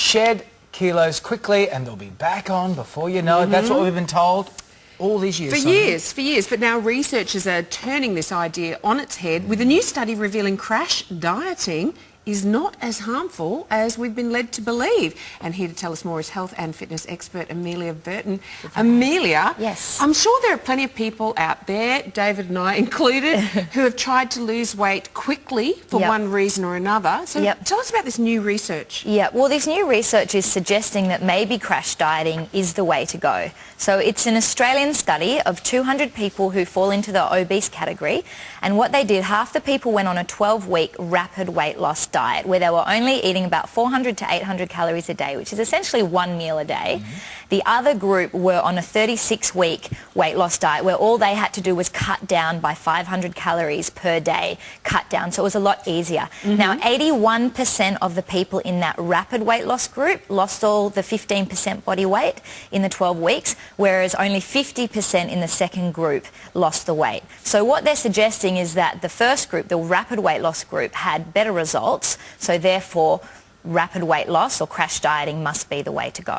shed kilos quickly and they'll be back on before you know it. That's what we've been told all these years. For years. But now researchers are turning this idea on its head with a new study revealing crash dieting is not as harmful as we've been led to believe. And here to tell us more is health and fitness expert Amelia Burton. Amelia, yes, I'm sure there are plenty of people out there, David and I included, who have tried to lose weight quickly for one reason or another. So tell us about this new research. Yeah, well, this new research is suggesting that maybe crash dieting is the way to go. So it's an Australian study of 200 people who fall into the obese category, and what they did, half the people went on a 12-week rapid weight loss diet where they were only eating about 400 to 800 calories a day, which is essentially one meal a day. The other group were on a 36-week weight loss diet where all they had to do was cut down by 500 calories per day, cut down, so it was a lot easier. Now, 81% of the people in that rapid weight loss group lost all the 15% body weight in the 12 weeks, whereas only 50% in the second group lost the weight. So what they're suggesting is that the first group, the rapid weight loss group, had better results, so therefore rapid weight loss or crash dieting must be the way to go.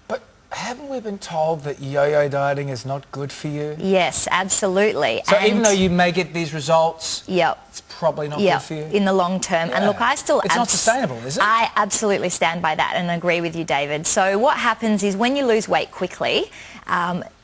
But haven't we been told that yo-yo dieting is not good for you? Yes, absolutely. So even though you may get these results, it's probably not good for you? In the long term. And look, I still... It's not sustainable, is it? I absolutely stand by that and agree with you, David. So what happens is when you lose weight quickly,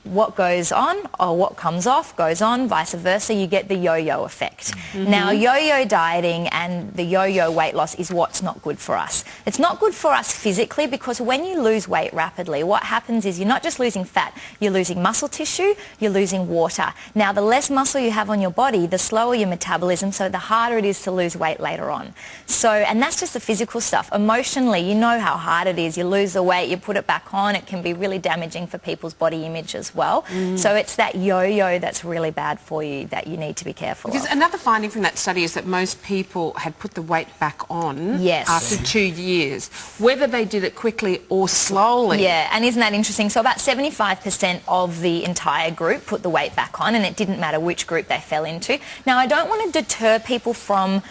what goes on or what comes off goes on, vice versa. You get the yo-yo effect. Now, yo-yo dieting and the yo-yo weight loss is what's not good for us. It's not good for us physically because when you lose weight rapidly, what happens is you're not just losing fat, you're losing muscle tissue, you're losing water. Now, the less muscle you have on your body, the slower your metabolism, so the harder it is to lose weight later on. So, and that's just the physical stuff. Emotionally, you know how hard it is. You lose the weight, you put it back on, it can be really damaging for people's body image as well. So it's that yo-yo that's really bad for you that you need to be careful of. Because another finding from that study is that most people had put the weight back on after 2 years, whether they did it quickly or slowly. Yeah, and isn't that interesting? So about 75% of the entire group put the weight back on, and it didn't matter which group they fell into. Now, I don't want to deter people from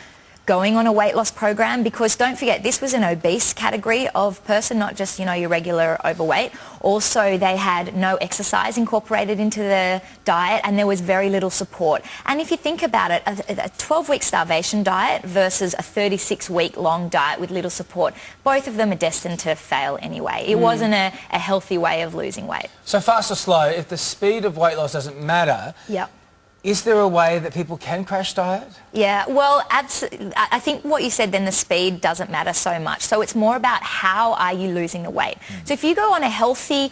going on a weight loss program because don't forget this was an obese category of person, not just, you know, your regular overweight. Also, they had no exercise incorporated into the diet and there was very little support. And if you think about it, a 12-week starvation diet versus a 36-week long diet with little support, both of them are destined to fail anyway. It wasn't a healthy way of losing weight. So fast or slow, if the speed of weight loss doesn't matter, is there a way that people can crash diet? Yeah, well, I think what you said then, the speed doesn't matter so much. So it's more about how are you losing the weight. So if you go on a healthy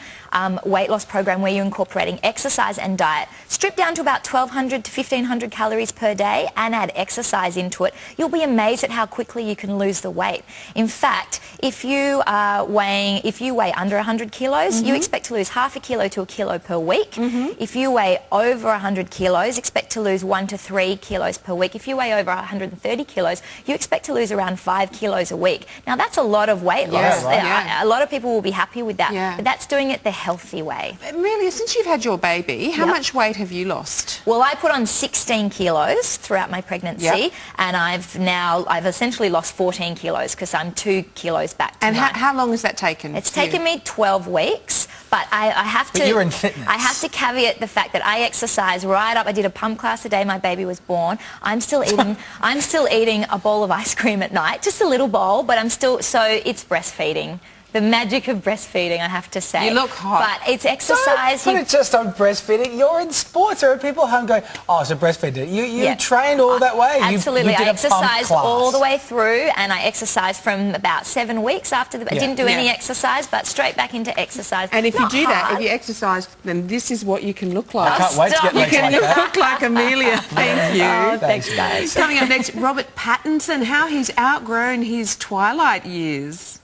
weight loss program where you're incorporating exercise and diet, strip down to about 1,200 to 1,500 calories per day and add exercise into it, you'll be amazed at how quickly you can lose the weight. In fact, if you weigh under 100 kilos, you expect to lose half a kilo to a kilo per week. If you weigh over 100 kilos, expect to lose 1 to 3 kilos per week. If you weigh over 130 kilos, you expect to lose around 5 kilos a week. Now, that's a lot of weight loss. A lot of people will be happy with that, but that's doing it the healthy way. Amelia, since you've had your baby, how much weight have you lost? Well, I put on 16 kilos throughout my pregnancy, and I've essentially lost 14 kilos because I'm 2 kilos back to And how long has that taken? It's taken me 12 weeks. But I have to... But you're in fitness. I have to caveat the fact that I exercise right up. I did a pump class the day my baby was born. I'm still eating a bowl of ice cream at night, just a little bowl, but I'm still... So it's breastfeeding. The magic of breastfeeding, I have to say. You look hot. But it's exercise. Don't put it just on breastfeeding. You're in sports. There are people home going, oh, it's a breastfeeder. You trained all that way. Absolutely. You did I exercised all the class. way through, and I exercised from about 7 weeks after I didn't do any exercise, but straight back into exercise. And if you do that, if you exercise, then this is what you can look like. I can't wait to get legs like that. You can look like Amelia. Thank you. Oh, thanks, guys. Coming up next, Robert Pattinson, how he's outgrown his Twilight years.